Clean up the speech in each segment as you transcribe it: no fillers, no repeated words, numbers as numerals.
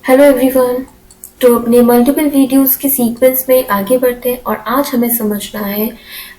Hello everyone. तो अपने multiple videos के सीक्वेंस में आगे बढ़ते हैं और आज हमें समझना है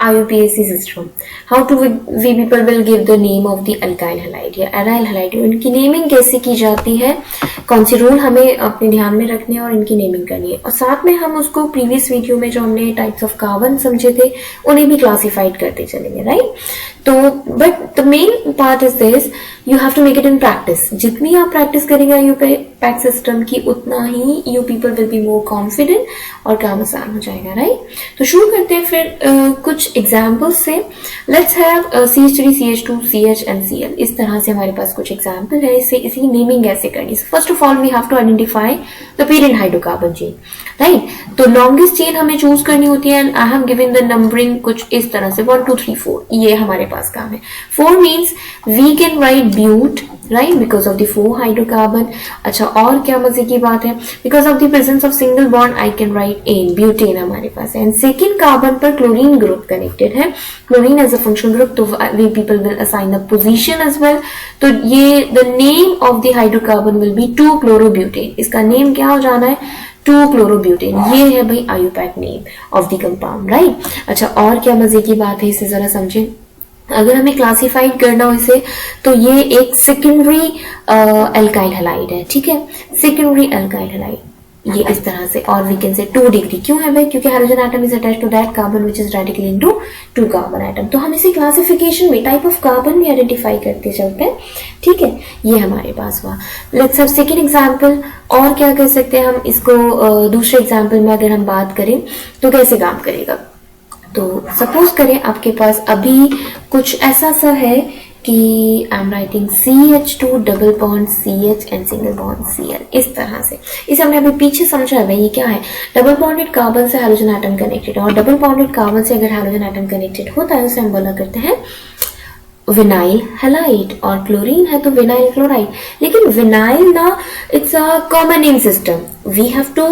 IUPAC system. How to we people will give the name of the alkyl halide या एराइल हैलाइड, उनकी नेमिंग कैसे की जाती है, कौन सी रूल हमें अपने ध्यान में रखने हैं और इनकी नेमिंग करनी है। और साथ में हम उसको प्रीवियस वीडियो में जो हमने टाइप्स ऑफ कार्बन समझे थे उन्हें भी क्लासिफाइड करते चलेंगे, राइट। तो but the main part is this, you have to make it in practice. जितनी आप प्रैक्टिस करेंगे IUPAC सिस्टम की उतना ही you people will be more confident और काम आसान हो जाएगा, राइट। तो शुरू करते हैं फिर कुछ एग्जाम्पल्स से। Let's have CH3 CH2 CH and Cl। इस तरह से हमारे पास कुछ एग्जाम्पल है। इसकी नेमिंग कैसे करनी। First of all we have to identify the parent hydrocarbon chain, right. तो लॉन्गेस्ट चेन हमें चूज करनी होती है and I have given the numbering कुछ इस तरह से 1 2 3 4। ये हमारे पास काम है। 4 means we can write but, right, because of the 4 hydrocarbon. अच्छा, और क्या मजे की बात है, because of the presence of single bond I can write n, butane हमारे पास है। एंड सेकेंड कार्बन पर क्लोरीन ग्रुप कनेक्टेड है, chlorine as a functional group, तो we people will assign the position as well. तो ये the name of the hydrocarbon will be 2-chloroब्यूटेन। इसका नेम क्या हो जाना है, 2-chloroब्यूटेन। ये है भाई IUPAC name of the compound, right. अच्छा, और क्या मजे की बात है, इसे जरा समझें। अगर हमें क्लासिफाइड करना हो इसे, तो ये एक सेकेंडरी अल्काइल हैलाइड है, ठीक है, सेकेंडरी अल्काइल हैलाइड। ये इस तरह से, और वी कैन से 2 डिग्री। क्यों है भाई, क्योंकि hydrogen atom is attached to that carbon which is radically into 2 carbon atom. तो हम इसे क्लासिफिकेशन में टाइप ऑफ कार्बन भी आइडेंटिफाई करते चलते हैं, ठीक है। ये हमारे पास हुआ। Let's have second example. और क्या कर सकते हैं हम इसको, दूसरे एग्जांपल में अगर हम बात करें तो कैसे काम करेगा। तो सपोज करें आपके पास अभी कुछ ऐसा सा है कि I am writing CH2 double bond CH and single bond Cl, इस तरह से। इसे हमने अभी पीछे समझा है, ये क्या है, डबल बॉन्डेड कार्बन से हाइड्रोजन एटम कनेक्टेड, और डबल बॉन्डेड कार्बन से अगर हाइड्रोजन एटम कनेक्टेड होता है उसे हम बोला करते हैं विनाइल हैलाइड, और क्लोरीन है तो विनाइल क्लोराइड। लेकिन विनाइल ना, it's a common name system. We have to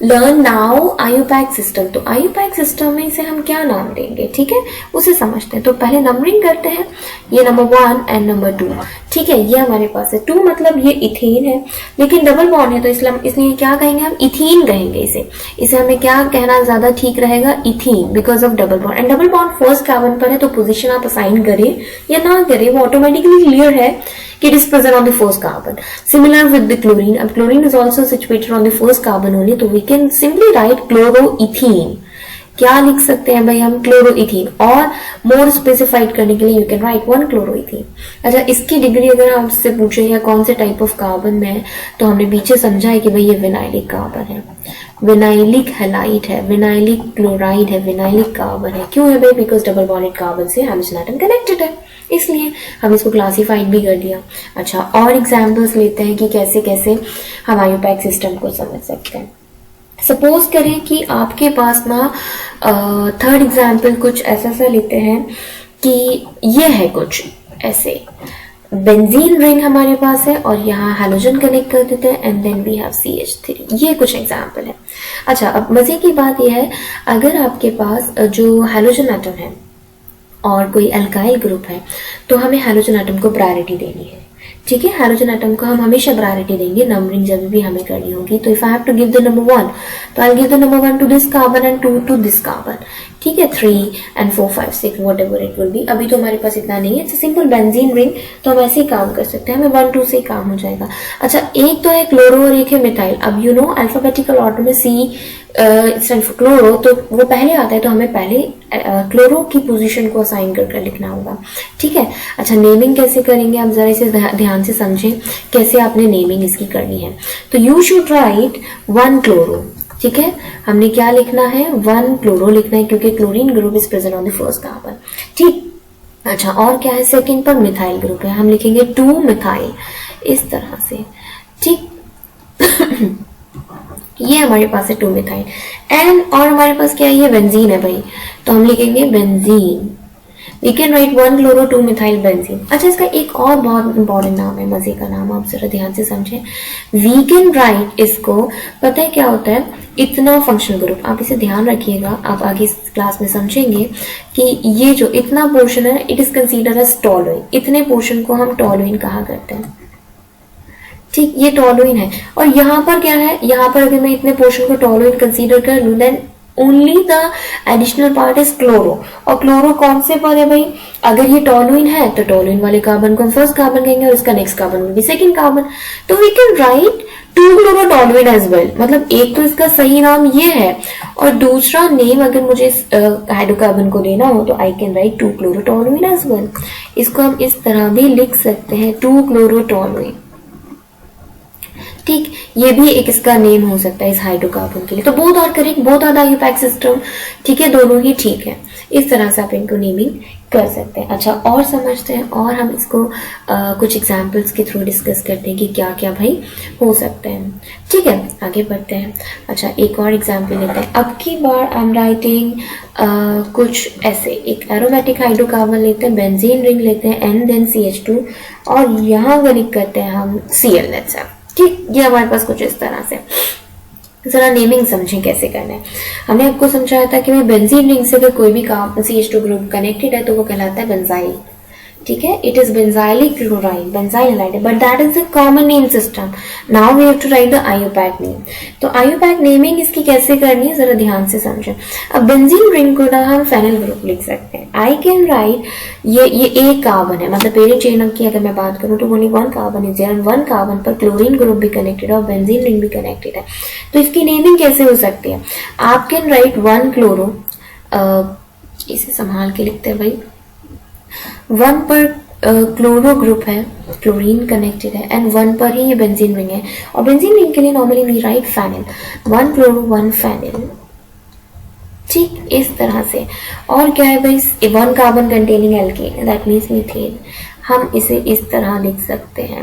learn now IUPAC system. तो IUPAC सिस्टम में इसे हम क्या नाम देंगे, ठीक है, उसे समझते हैं। तो पहले नंबरिंग करते हैं। ये नंबर 1 एंड नंबर 2, ठीक है, ये हमारे पास है 2, मतलब ये इथेन है, लेकिन डबल बॉन्ड है तो इसलिए क्या कहेंगे हम, इथीन कहेंगे इसे हमें क्या कहना ज्यादा ठीक रहेगा, ethene, because of double bond. And double bond first carbon पर है तो पोजीशन आप असाइन करें या ना करें, वो ऑटोमेटिकली क्लियर है कि it is present on the first carbon. Similar with the chlorine. अब chlorine is also situated on the first carbon only, तो we can simply write chloroethene. क्या लिख सकते हैं भाई हम, क्लोरोइथीन। और मोर स्पेसिफाइड करने के लिए यू कैन राइट 1-chloroethene। अच्छा, इसकी डिग्री अगर आपसे पूछे या कौन से टाइप ऑफ कार्बन में है, तो हमने पीछे समझा है कि भाई ये विनाइलिक कार्बन है, विनाइलिक हैलाइड है, विनाइलिक क्लोराइड है, विनाइलिक कार्बन है। क्यों है भाई, बिकॉज डबल बॉन्डेड कार्बन से हाइड्रोजन एटम कनेक्टेड है, इसलिए हम इसको क्लासिफाइड भी कर दिया। अच्छा, और एग्जाम्पल्स लेते हैं कि कैसे कैसे हम IUPAC सिस्टम को समझ सकते हैं। सपोज करें कि आपके पास ना थर्ड एग्जाम्पल कुछ ऐसा सा लेते हैं कि ये है कुछ ऐसे, बेंजीन रिंग हमारे पास है और यहाँ हैलोजन कनेक्ट कर देते हैं and then we have CH3। ये कुछ एग्जाम्पल है। अच्छा, अब मजे की बात यह है, अगर आपके पास जो हैलोजन एटम है और कोई अल्काइल ग्रुप है तो हमें हैलोजन एटम को प्रायोरिटी देनी है, ठीक है। हाइड्रोजन एटम को हम हमेशा प्रायोरिटी देंगे नंबरिंग जब भी हमें करनी होगी। तो if I have to give the number 1, तो I give the number 1 to this carbon and 2 to this carbon, ठीक है, 3 and 4 5 6 whatever it will be. अभी तो हमारे पास इतना नहीं है, इट्स सिंपल बेंजीन रिंग, तो हम ऐसे ही काम कर सकते हैं, हमें 1 2 से ही काम हो जाएगा। अच्छा, एक तो है क्लोरो और एक है मिथाइल। अब यू नो अल्फाबेटिकल ऑर्डर में C स्टैंड फॉर क्लोरो, तो वो पहले आता है, तो हमें पहले क्लोरो की पोजीशन को असाइन कर लिखना होगा, ठीक है। अच्छा, नेमिंग कैसे करेंगे आप जरा इसे ध्यान से समझें, कैसे आपने नेमिंग इसकी करनी है। तो यू शुड राइट 1-chloro, ठीक है। हमने क्या लिखना है, 1-chloro लिखना है, क्योंकि chlorine group is present on the first carbon, ठीक। अच्छा, और क्या है, सेकेंड पर मिथाइल ग्रुप है, हम लिखेंगे 2-methyl, इस तरह से, ठीक। ये हमारे पास है 2-methyl एंड, और हमारे पास क्या है, ये बेंजीन है भाई, तो हम लिखेंगे benzene. We can write 1-chloro 2-methyl benzene. अच्छा, इसका एक और बहुत इंपॉर्टेंट नाम है, मजे का नाम, आप जरा ध्यान से समझें। वी कैन राइट इसको, पता है क्या होता है, इतना फंक्शनल ग्रुप। आप इसे ध्यान रखिएगा, आप आगे इस क्लास में समझेंगे कि ये जो इतना पोर्शन है, it is consider as toluene. इतने पोर्शन को हम टॉलुइन कहा करते हैं, ठीक, ये टोलुइन है। और यहाँ पर क्या है, यहाँ पर अगर मैं इतने पोर्शन को टोलुइन कंसीडर कर लूं, then only the additional part is chloro. और क्लोरो कौन से पर है भाई, अगर ये टोलुइन है तो टोलुइन वाले कार्बन को हम फर्स्ट कार्बन कहेंगे और इसका नेक्स्ट कार्बन भी सेकंड कार्बन। तो we can write 2-chloro-toluene as well. मतलब एक तो इसका सही नाम ये है और दूसरा नेम अगर मुझे हाइड्रोकार्बन को लेना हो तो I can write 2-chloro-toluene as well. इसको हम इस तरह भी लिख सकते हैं 2-chloro-toluene। ठीक, ये भी एक इसका नेम हो सकता है इस हाइड्रोकार्बन के लिए। तो both are correct, both are the IUPAC system. ठीक है, दोनों ही ठीक है। इस तरह से आप इनको नेमिंग कर सकते हैं। अच्छा, और समझते हैं और हम इसको कुछ एग्जाम्पल्स के थ्रू डिस्कस करते हैं कि क्या क्या भाई हो सकते हैं। ठीक है, आगे बढ़ते हैं। अच्छा, एक और एग्जाम्पल लेते हैं। अब की बार आई एम राइटिंग कुछ ऐसे, एक एरोमेटिक हाइड्रोकार्बन लेते हैं, बेंजीन रिंग लेते हैं, एंड देन CH2 और यहाँ कनेक्ट करते हैं हम Cl लेट्स से। ठीक, ये हमारे पास कुछ इस तरह से। जरा नेमिंग समझें कैसे करना है। हमने आपको समझाया था कि मैं बेंजीन रिंग से अगर कोई भी CH2 ग्रुप कनेक्टेड है तो वो कहलाता है बेंजाइल। ठीक है, it is benzylic chloride, benzyl halide, but that is the common name system. Now we have to write the IUPAC name. तो आईयूपैक नेमिंग इसकी कैसे करनी है जरा ध्यान से समझें। अब बेंजीन रिंग को ना हम फेनिल ग्रुप लिख सकते हैं। आई कैन राइट, ये एक कार्बन है, मतलब पेरेंट चेन की अगर मैं बात करूं तो only 1 carbon is there, 1 carbon पर क्लोरीन ग्रुप भी कनेक्टेड है और बेंजीन रिंग भी कनेक्टेड है। तो इसकी नेमिंग कैसे हो सकती है। आप कैन राइट 1 क्लोरो, इसे संभाल के लिखते हैं भाई, 1 पर क्लोरो ग्रुप है, क्लोरीन कनेक्टेड है, एंड 1 पर ही ये बेंजीन रिंग है। और बेंजीन रिंग के लिए normally we write phenyl, 1 chloro 1 phenyl. ठीक, इस तरह से। और क्या है भाई, 1 carbon containing alkane, that means methane. हम इसे इस तरह लिख सकते हैं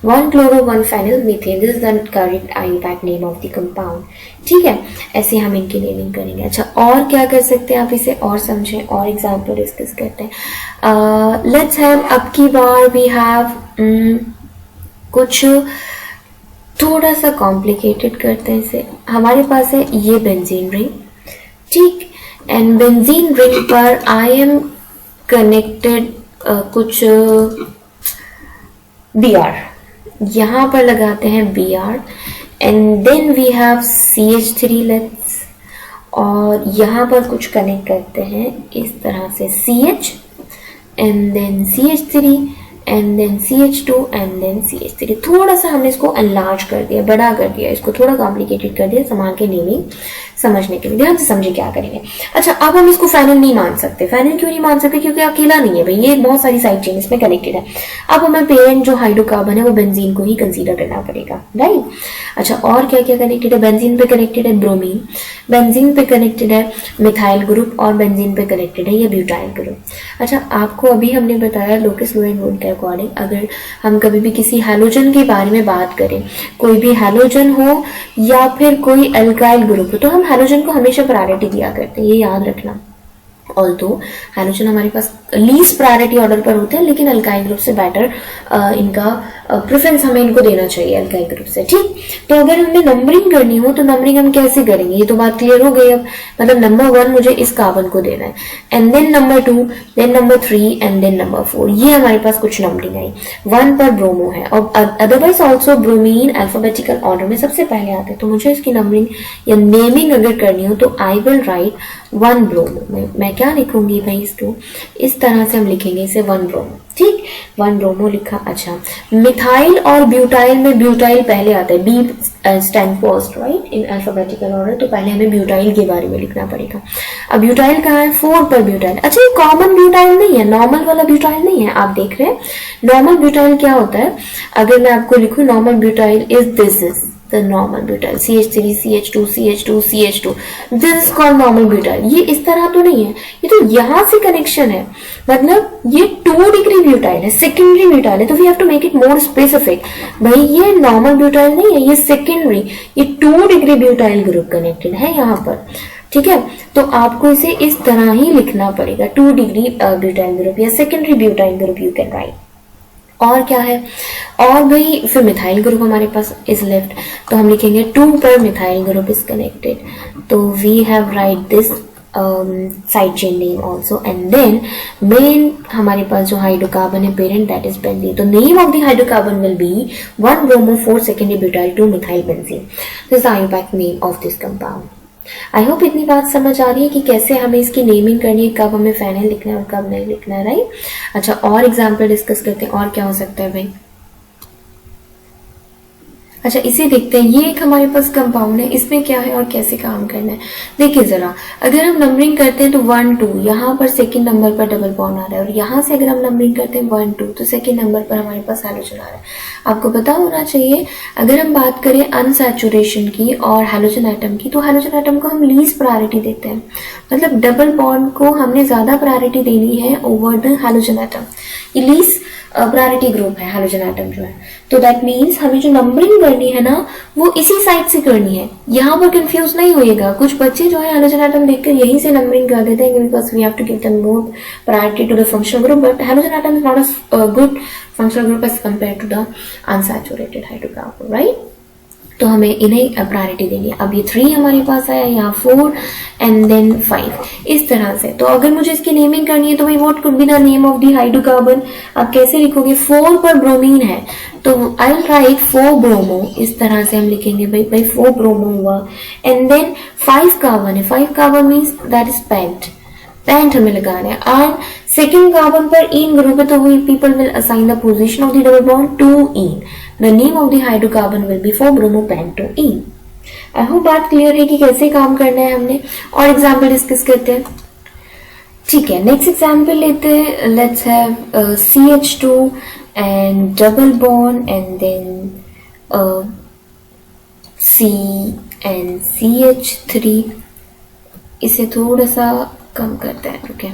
1 chloro 1 phenyl methane. This is the correct IUPAC name of the compound. ठीक है, ऐसे हम इनकी नेमिंग करेंगे। अच्छा, और क्या कर सकते हैं आप इसे और समझें, और एग्जाम्पल डिस्कस करते हैं। लेट्स हैव, अब की बार वी हैव कुछ थोड़ा सा कॉम्प्लिकेटेड करते हैं इसे। हमारे पास है ये बेंजीन रिंग, ठीक, एंड बेंजीन रिंग पर आई एम कनेक्टेड कुछ Br, यहां पर लगाते हैं Br, and then we have CH3 let's, और यहां पर कुछ कनेक्ट करते हैं इस तरह से CH and then CH3 and then CH2 and then CH3। थोड़ा सा हमने इसको एनलार्ज कर दिया, बड़ा कर दिया, इसको थोड़ा कॉम्प्लिकेटेड कर दिया संभाल के नेमिंग समझने के लिए। ध्यान से समझे क्या करेंगे। अच्छा, अब हम इसको फेनिल नहीं मान सकते। फेनिल क्यों नहीं मान सकते, क्योंकि अकेला नहीं है भाई, ये बहुत सारी साइड चेन इसमें कनेक्टेड है। अब हमें पेरेंट जो हाइड्रोकार्बन है वो बेंजीन को ही कंसीडर करना पड़ेगा, राइट। अच्छा, और क्या क्या कनेक्टेड है, बेंजीन पे कनेक्टेड है ब्रोमीन, बेंजीन पे कनेक्टेड है मिथाइल ग्रुप, और बेंजीन पे कनेक्टेड है ये ब्यूटाइल ग्रुप। अच्छा, आपको अभी हमने बताया लोकस लोरेन रूल के अकॉर्डिंग अगर हम कभी भी किसी हैलोजन के बारे में बात करें, कोई भी हैलोजन हो या फिर कोई अल्काइल ग्रुप हो, तो हम हैलोजन को हमेशा प्रायोरिटी दिया करते हैं, ये याद रखना। ऑल्दो हैलोजन हमारे पास लीस्ट प्रायोरिटी ऑर्डर पर होते हैं, लेकिन अल्काइल ग्रुप से बेटर इनका प्रेफरेंस हमें इनको देना चाहिए अल्काइल ग्रुप से। ठीक, तो अगर हमें नंबरिंग करनी हो तो नंबरिंग हम कैसे करेंगे, ये तो बात क्लियर हो गई। अब मतलब नंबर 1 मुझे इस कार्बन को देना है, and then number 2, then number 3 and then number 4। ये हमारे पास कुछ नंबरिंग आई। 1 पर ब्रोमो है और otherwise also bromine alphabetical order में सबसे पहले आते हैं। तो मुझे इसकी नंबरिंग या नेमिंग अगर करनी हो तो आई विल राइट 1 ब्रोमो। मैं क्या लिखूंगी भाई, इसको इस तरह से हम लिखेंगे इसे 1 ब्रोमो। ठीक, 1 ब्रोमो लिखा। अच्छा, मिथाइल और ब्यूटाइल में ब्यूटाइल पहले आता है, B stand first right in alphabetical order, तो पहले हमें ब्यूटाइल के बारे में लिखना पड़ेगा। अब ब्यूटाइल कहाँ है, 4 पर ब्यूटाइल। अच्छा, ये कॉमन ब्यूटाइल नहीं है, नॉर्मल वाला ब्यूटाइल नहीं है। आप देख रहे हैं नॉर्मल ब्यूटाइल क्या होता है, अगर मैं आपको लिखूं normal butyl is this is the normal butyl, CH3 CH2 CH2 CH2, this is called normal butyl। ये इस तरह तो नहीं है, ये तो यहाँ से कनेक्शन है, मतलब ये 2 डिग्री ब्यूटाइल है, सेकेंडरी ब्यूटाइल है, तो we have to make it more specific. भाई ये नॉर्मल ब्यूटाइल नहीं है, ये सेकेंडरी, ये 2 डिग्री ब्यूटाइल ग्रुप कनेक्टेड है यहाँ पर। ठीक है, तो आपको इसे इस तरह ही लिखना पड़ेगा, 2 डिग्री ब्यूटाइल ग्रुप या secondary butyl group you can right. और क्या है, और भाई फिर मिथाइल ग्रुप हमारे पास इज लेफ्ट, तो हम लिखेंगे 2 पर मिथाइल ग्रुप इज कनेक्टेड, तो we have write this side chain name also, and then main हमारे पास जो हाइड्रोकार्बन है पेरेंट, दैट इज बेंजीन. तो name of the hydrocarbon will be 1 bromo 4 secondary butyl 2 methyl benzene. This is IUPAC name of this compound. I hope इतनी बात समझ आ रही है कि कैसे हमें इसकी नेमिंग करनी है, कब हमें फेनिल लिखना है और कब नहीं लिखना है, राइट. अच्छा, और एग्जाम्पल डिस्कस करते हैं. और क्या हो सकता है भाई? अच्छा, इसे देखते हैं. ये एक हमारे पास कंपाउंड है, इसमें क्या है और कैसे काम करना है. देखिए जरा, अगर हम नंबरिंग करते हैं तो 1 2 यहाँ पर सेकंड नंबर पर डबल बॉन्ड आ रहा है, और यहाँ से अगर हम नंबरिंग करते हैं 1 2 तो सेकंड नंबर पर हमारे पास हैलोजन आ रहा है. आपको पता होना चाहिए, अगर हम बात करें अनसैचुरेशन की और हैलोजन एटम की, तो हैलोजन एटम को हम लीस्ट प्रायोरिटी देते हैं. मतलब डबल बॉन्ड को हमने ज्यादा प्रायोरिटी देनी है ओवर द हैलोजन एटम. ये लीस्ट प्रायोरिटी ग्रुप है हैलोजन एटम जो है. तो दैट मीन्स हमें जो नंबरिंग करनी है ना, वो इसी साइड से करनी है. यहाँ पर कंफ्यूज नहीं होइएगा. कुछ बच्चे जो है हैलोजन एटम देखकर यहीं से नंबरिंग कर देते हैं, because we have to give them more priority to the functional group. But halogen atom is not a good functional group as compare to the unsaturated hydrocarbon, right. तो हमें इन्हें priority देनी है. अब ये 3 हमारे पास आया, यहाँ 4 एंड देन 5, इस तरह से. तो अगर मुझे इसकी नेमिंग करनी है तो भाई what could be the name of the hydrocarbon. आप कैसे लिखोगे? 4 पर ब्रोमीन है तो आई विल राइट 4 ब्रोमो. इस तरह से हम लिखेंगे भाई 4 ब्रोमो हुआ. एंड देन 5 कार्बन है. 5 carbon means that is pent हमें लगाना है. और सेकेंड कार्बन पर इन ग्रुप है, तो we people will assign the position of the double bond two ene. The name of the hydrocarbon will be 4 bromo pent two ene. I hope बात clear है कि कैसे काम करना है हमने. और एग्जाम्पल डिस्कस करते हैं. ठीक है, नेक्स्ट एग्जाम्पल लेते हैं. Let's have CH2 and double bond and then C and CH3. इसे थोड़ा सा कम करते हैं. ओके,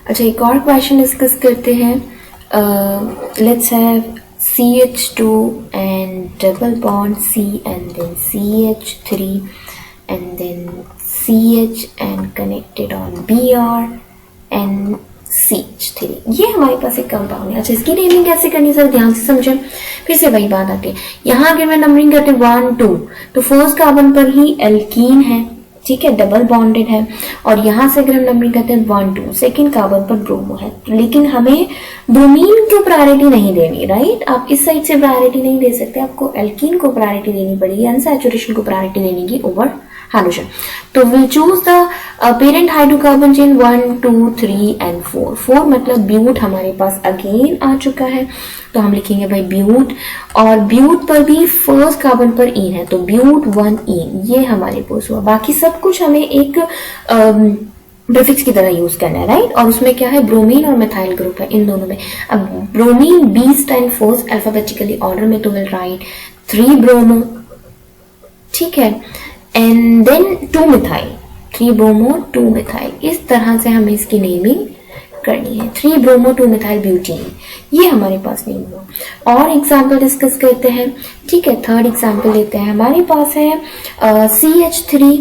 अच्छा, एक और क्वेश्चन डिस्कस करते हैं. Let's have CH2 and double bond C and then CH3 and then CH and connected on Br and CH3. ये हमारे पास एक कंपाउंड है. अच्छा, इसकी नेमिंग कैसे करनी है सर, ध्यान से समझें. फिर से वही बात आती है. यहाँ अगर मैं नंबरिंग करते 1 2 तो फर्स्ट कार्बन पर ही एल्कीन है, ठीक है, डबल बॉन्डेड है. और यहाँ से अगर हम नंबरिंग करते हैं 1 2 सेकेंड कार्बन पर ब्रोमो है. लेकिन हमें ब्रोमीन को प्रायोरिटी नहीं देनी, राइट. आप इस साइड से प्रायोरिटी नहीं दे सकते, आपको एल्कीन को प्रायोरिटी देनी पड़ेगी, अनसैचुरेशन को प्रायोरिटी देनी की ओवर हैलोजन. तो will choose the parent hydrocarbon chain 1 2 3 and 4. 4 मतलब ब्यूट हमारे पास अगेन आ चुका है, तो हम लिखेंगे भाई ब्यूट. और ब्यूट पर भी फर्स्ट कार्बन पर इन है, तो ब्यूट 1 इन. ये हमारे पास हुआ. बाकी सब कुछ हमें एक प्रीफिक्स की तरह यूज करना है, राइट. और उसमें क्या है, ब्रोमीन और मिथाइल ग्रुप है इन दोनों में. अब bromine beast and first alphabetically order में, तो विल राइट 3 ब्रोमो, ठीक है, and then 2 methyl. 3 bromo 2 methyl. इस तरह से हमें इसकी नेमिंग करनी है. 3 ब्रोमो 2 मिथाइल ब्यूटीन, ये हमारे पास नेम हुआ. और एग्जाम्पल डिस्कस करते हैं. ठीक है, थर्ड एग्जाम्पल लेते हैं. हमारे पास है CH3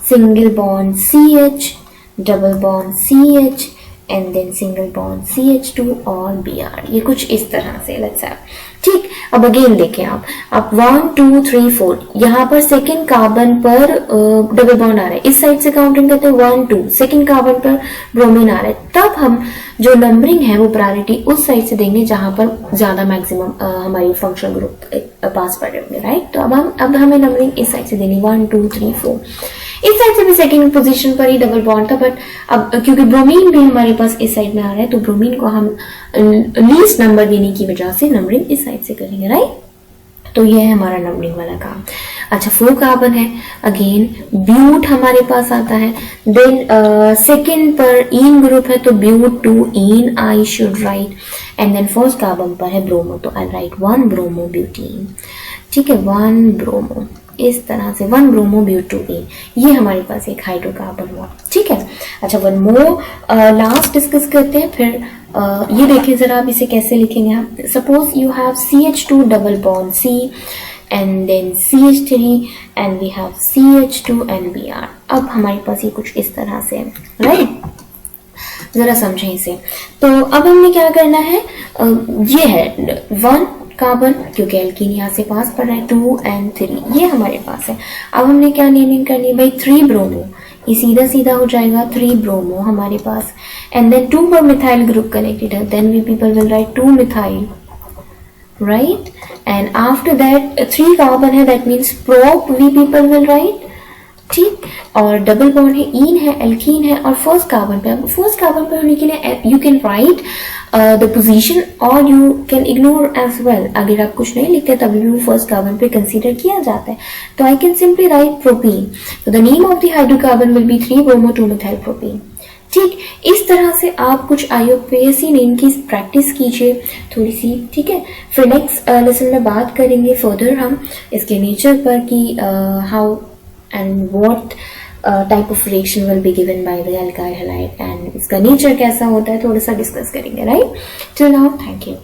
single bond CH double bond CH and then single bond CH2 और Br. ये कुछ इस तरह से. लेट्स हैव, ठीक. अब अगेन देखें आप 1 2 3 4 यहाँ पर सेकेंड कार्बन पर डबल बॉन्ड आ रहा है. इस साइड से काउंटिंग करते हैं 1 2 सेकेंड कार्बन पर ब्रोमीन आ रहा है. तब हम जो नंबरिंग है वो प्रायोरिटी उस साइड से देंगे जहां पर ज्यादा मैक्सिमम हमारी फंक्शनल ग्रुप पास पड़ रहे होंगे, राइट. तो अब हमें नंबरिंग इस साइड से देनी 1 2 3 4. इस साइड से भी सेकेंड पोजीशन पर ही डबल बॉन्ड था, बट अब क्योंकि ब्रोमीन भी हमारे पास इस साइड में आ रहा है, तो ब्रोमीन को हम लीस्ट नंबर देने की वजह से नंबरिंग इस साइड से करेंगे, राइट. तो ये है हमारा नंबरिंग वाला काम. अच्छा, 4 कार्बन है. अगेन ब्यूट हमारे पास आता है. देन सेकेंड पर इन ग्रुप है, तो but 2 ene I should write. And then first carbon पर है ब्रोमो, तो आई राइट 1 ब्रोमो ब्यूटीन. ठीक है, 1 ब्रोमो. इस तरह से 1 ब्रोमो ब्यूटोइन. ये हमारे पास एक हाइड्रोकार्बन हुआ, ठीक है. अच्छा, वन मोर लास्ट डिस्कस करते हैं. फिर ये देखिए जरा, आप इसे कैसे लिखेंगे. आप suppose you have CH2 double bond C and then CH3 and we have CH2 and Br. अब हमारे पास ये कुछ इस तरह से है, राइट. जरा समझें इसे. तो अब हमने क्या करना है, ये है 1 कार्बन, क्योंकि एल्कीन यहाँ से पास पड़ रहा है, 2 and 3 ये हमारे पास है। अब हमने क्या नेमिंग करनी है भाई, 3 ब्रोमो, ये सीधा सीधा हो जाएगा 3 ब्रोमो हमारे पास, एंड देन 2 पर मिथाइल ग्रुप कनेक्टेड है, then we people will write 2 methyl, right? And after that 3 carbon है, that means prop we people will write, ठीक। और डबल बॉन्ड है, इन है, एल्कीन है, और फर्स्ट कार्बन पे, फर्स्ट कार्बन पे होने के लिए you can write the position और you can ignore as well. अगर आप कुछ नहीं लिखते तभी भी फर्स्ट कार्बन पे कंसीडर किया जाता है, तो I can simply write propene, तो the name of the hydrocarbon will be 3 bromo 2 methyl propene, ठीक। इस तरह से आप कुछ IUPAC नेम की प्रैक्टिस कीजिए थोड़ी सी, ठीक है। फिर नेक्स्ट लेसन में बात करेंगे फर्दर हम इसके नेचर पर कि how and what type of reaction will be given by the alkyl halide, and इसका नेचर कैसा होता है थोड़ा सा डिस्कस करेंगे, right. Till now thank you.